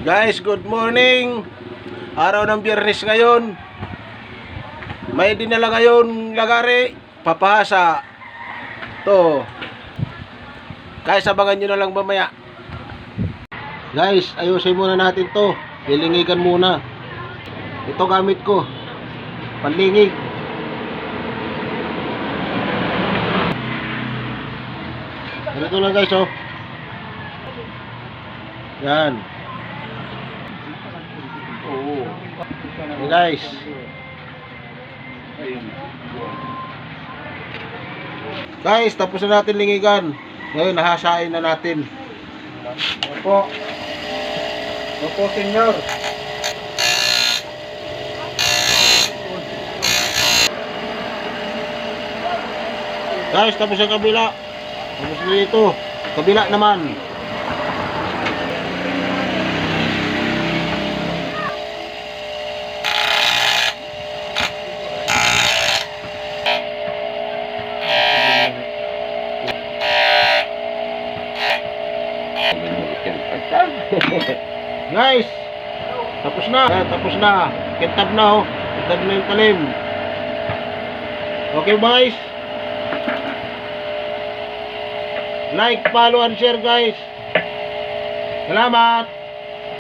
Guys, good morning. Araw ng Biyernes ngayon. May dinala ngayon lagari, papahasa. To. Guys, abangan nyo na lang mamaya. Guys, ayusin muna natin to. Lilingigan muna. Ito gamit ko. Panlingig. Ganito lang guys, oh. Yan. Hey guys. Guys, tapos na natin lingigan. Ngayon, nahasain na natin. Opo. Opo, senyor. Guys, tapos ang kabila. Tapos dito. Kabila naman. Guys, tapos na. Tapos na. Kintab na, oh. Kintab na yung talim. Okay guys. Like, follow, and share guys. Salamat.